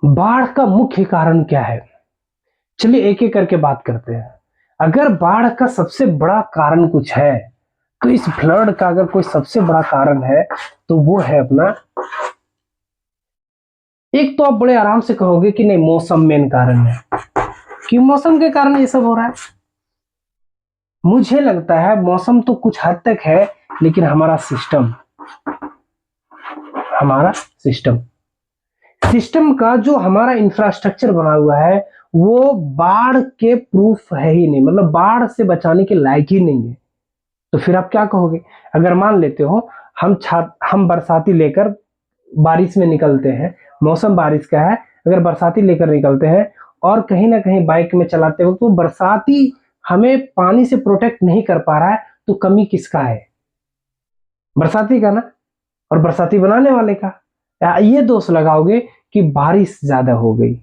बाढ़ का मुख्य कारण क्या है? चलिए एक एक करके बात करते हैं। अगर बाढ़ का सबसे बड़ा कारण कुछ है, तो इस फ्लड का अगर कोई सबसे बड़ा कारण है तो वो है अपना, एक तो आप बड़े आराम से कहोगे कि नहीं मौसम मेन कारण है, कि मौसम के कारण ये सब हो रहा है। मुझे लगता है मौसम तो कुछ हद तक है, लेकिन हमारा सिस्टम सिस्टम का जो हमारा इंफ्रास्ट्रक्चर बना हुआ है वो बाढ़ के प्रूफ है ही नहीं, मतलब बाढ़ से बचाने के लायक ही नहीं है। तो फिर आप क्या कहोगे? अगर मान लेते हो हम बरसाती लेकर बारिश में निकलते हैं, मौसम बारिश का है, अगर बरसाती लेकर निकलते हैं और कहीं ना कहीं बाइक में चलाते हो तो बरसाती हमें पानी से प्रोटेक्ट नहीं कर पा रहा है, तो कमी किसका है? बरसाती का ना, और बरसाती बनाने वाले का। ये दोष लगाओगे कि बारिश ज्यादा हो गई।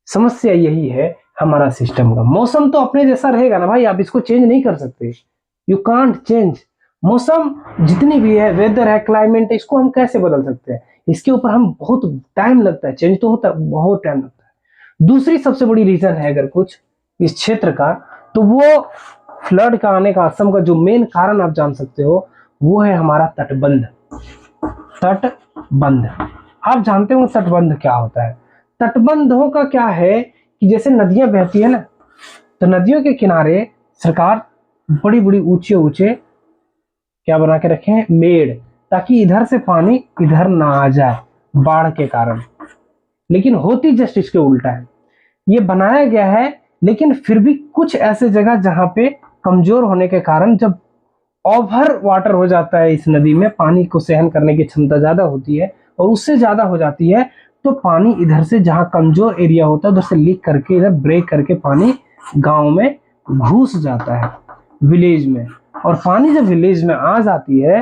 समस्या यही है हमारा सिस्टम का। मौसम तो अपने जैसा रहेगा ना भाई, आप इसको चेंज नहीं कर सकते। You can't change. मौसम जितनी भी है, वेदर है, क्लाइमेट है, इसको हम कैसे बदल सकते हैं? इसके ऊपर हम बहुत टाइम लगता है, चेंज तो होता है, बहुत टाइम लगता है। दूसरी सबसे बड़ी रीजन है अगर कुछ इस क्षेत्र का, तो वो फ्लड का आने का, असम का जो मेन कारण आप जान सकते हो, वो है हमारा तटबंध। तटबंध, आप जानते हो तटबंध क्या होता है? तटबंधों का क्या है कि जैसे नदियां बहती है ना, तो नदियों के किनारे सरकार बड़ी बड़ी ऊंचे ऊंचे क्या बना के रखे हैं? मेड़, ताकि इधर से पानी इधर ना आ जाए बाढ़ के कारण। लेकिन होती जस्ट इसके उल्टा है। ये बनाया गया है, लेकिन फिर भी कुछ ऐसे जगह जहां पे कमजोर होने के कारण जब ओवर वाटर हो जाता है, इस नदी में पानी को सहन करने की क्षमता ज्यादा होती है और उससे ज्यादा हो जाती है, तो पानी इधर से जहां कमजोर एरिया होता है उधर से लीक करके इधर ब्रेक करके पानी गांव में घुस जाता है, विलेज में। और पानी जब विलेज में आ जाती है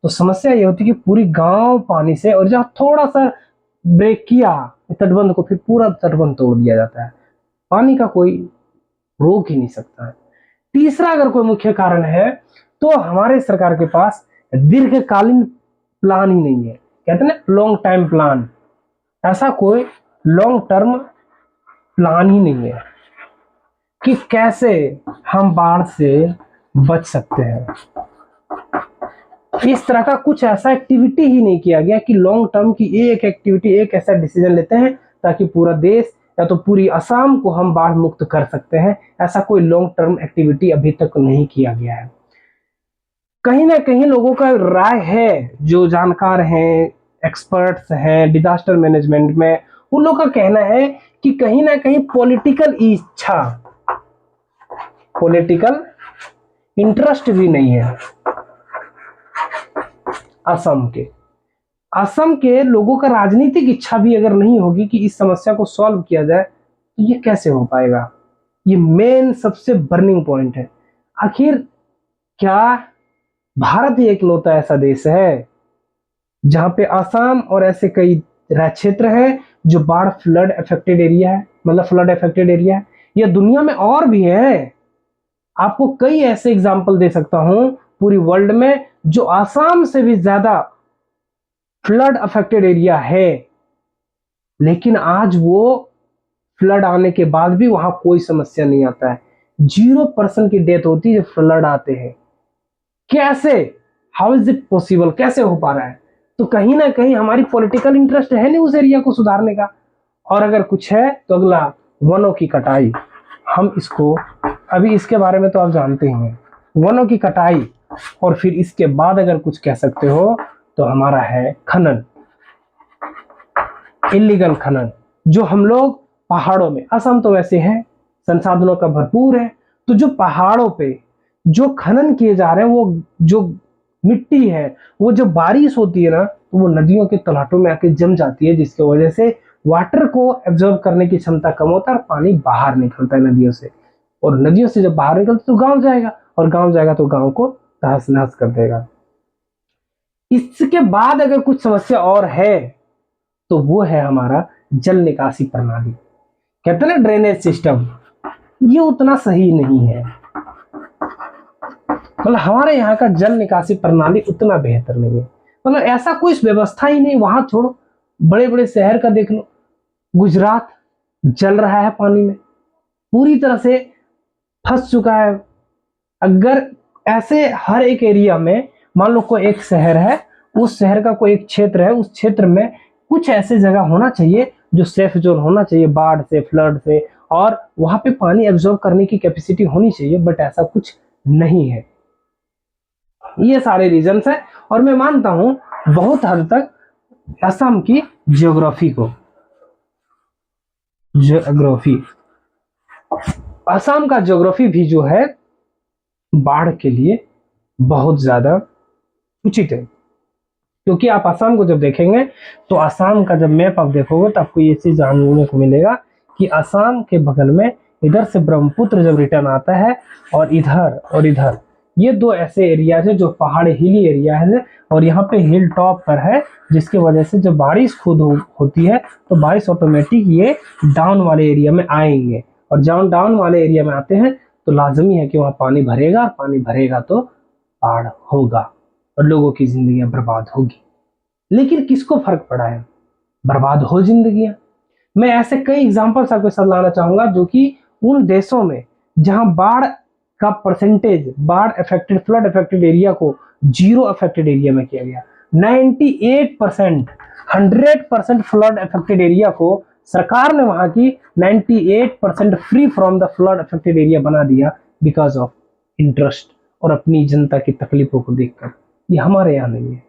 तो समस्या ये होती है कि पूरी गांव पानी से, और जब थोड़ा सा ब्रेक किया तटबंध को, फिर पूरा तटबंध तोड़ दिया जाता है। पानी का कोई रोक ही नहीं सकता है। तीसरा अगर कोई मुख्य कारण है, तो हमारे सरकार के पास दीर्घकालीन प्लान ही नहीं है। कहते हैं ना लॉन्ग टाइम प्लान, ऐसा कोई लॉन्ग टर्म प्लान ही नहीं है कि कैसे हम बाढ़ से बच सकते हैं। इस तरह का कुछ ऐसा एक्टिविटी ही नहीं किया गया कि लॉन्ग टर्म की एक एक्टिविटी, एक ऐसा डिसीजन लेते हैं ताकि पूरा देश या तो पूरी असम को हम बाढ़ मुक्त कर सकते हैं। ऐसा कोई लॉन्ग टर्म एक्टिविटी अभी तक नहीं किया गया है। कहीं ना कहीं लोगों का राय है, जो जानकार हैं, एक्सपर्ट्स हैं डिजास्टर मैनेजमेंट में, उन लोगों का कहना है कि कहीं ना कहीं पॉलिटिकल इंटरेस्ट भी नहीं है असम के लोगों का। राजनीतिक इच्छा भी अगर नहीं होगी कि इस समस्या को सॉल्व किया जाए, तो ये कैसे हो पाएगा? ये मेन सबसे बर्निंग पॉइंट है। आखिर क्या भारत ही एकलौता ऐसा देश है जहां पे असम और ऐसे कई क्षेत्र हैं जो बाढ़ फ्लड अफेक्टेड एरिया है, मतलब फ्लड अफेक्टेड एरिया है? ये दुनिया में और भी है। आपको कई ऐसे एग्जाम्पल दे सकता हूं पूरी वर्ल्ड में जो आसाम से भी ज्यादा फ्लड अफेक्टेड एरिया है, लेकिन आज वो फ्लड आने के बाद भी वहां कोई समस्या नहीं आता है। 0% की डेथ होती है जब फ्लड आते हैं। कैसे? How is it possible? कैसे हो पा रहा है? तो कहीं ना कहीं हमारी पॉलिटिकल इंटरेस्ट है नहीं उस एरिया को सुधारने का। और अगर कुछ है तो अगला वनों की कटाई। हम इसको अभी इसके बारे में तो आप जानते ही हैं, वनों की कटाई। और फिर इसके बाद अगर कुछ कह सकते हो तो हमारा है खनन, इलीगल खनन, जो हम लोग पहाड़ों में, असम तो वैसे है संसाधनों का भरपूर है, तो जो पहाड़ों पे जो खनन किए जा रहे हैं, वो जो मिट्टी है, वो जब बारिश होती है ना, तो वो नदियों के तलाटों में आके जम जाती है, जिसकी वजह से वाटर को एब्जॉर्ब करने की क्षमता कम होता है और पानी बाहर निकलता है नदियों से। और नदियों से जब बाहर निकलता तो गांव जाएगा, और गांव जाएगा तो गांव को तहस नहस कर देगा। इसके बाद अगर कुछ समस्या और है तो वो है हमारा जल निकासी प्रणाली। कहते हैं ना ड्रेनेज सिस्टम, ये उतना सही नहीं है। मतलब हमारे यहाँ का जल निकासी प्रणाली उतना बेहतर नहीं है। मतलब ऐसा कोई व्यवस्था ही नहीं। वहां छोड़ो, बड़े बड़े शहर का देख लो, गुजरात जल रहा है पानी में, पूरी तरह से फंस चुका है। अगर ऐसे हर एक एरिया में, मान लो कोई एक शहर है, उस शहर का कोई एक क्षेत्र है, उस क्षेत्र में कुछ ऐसे जगह होना चाहिए जो सेफ जोन होना चाहिए बाढ़ से, फ्लड से, और वहां पे पानी एब्जॉर्ब करने की कैपेसिटी होनी चाहिए, बट ऐसा कुछ नहीं है। ये सारे रीजंस है, और मैं मानता हूं बहुत हद तक असम की ज्योग्राफी को, ज्योग्राफी, असम का ज्योग्राफी भी जो है बाढ़ के लिए बहुत ज्यादा उचित है। क्योंकि आप असम को जब देखेंगे तो असम का जब मैप आप देखोगे तो आपको ये चीज जानने को मिलेगा कि असम के बगल में इधर से ब्रह्मपुत्र जब रिटर्न आता है, और इधर ये दो ऐसे एरिया है जो पहाड़ हिली एरिया है, और यहाँ पे हिल टॉप पर है, जिसकी वजह से जब बारिश खुद होती है तो बारिश ऑटोमेटिक ये डाउन वाले एरिया में आएंगे, और जब डाउन वाले एरिया में आते हैं तो लाजमी है कि वहाँ पानी भरेगा, और पानी भरेगा तो बाढ़ होगा और लोगों की जिंदगियां बर्बाद होगी। लेकिन किसको फर्क पड़ा है? बर्बाद हो जिंदगियां। मैं ऐसे कई एग्जांपल्स आपके साथ लाना चाहूंगा जो कि उन देशों में जहां बाढ़ का परसेंटेज, बाढ़ अफेक्टेड, फ्लड अफेक्टेड एरिया को जीरो अफेक्टेड एरिया में किया गया। 98%, 100% फ्लड अफेक्टेड एरिया को सरकार ने वहां की 98% free from the flood affected area बना दिया, बिकॉज ऑफ इंटरेस्ट और अपनी जनता की तकलीफों को देखकर। ये हमारे यहाँ नहीं है।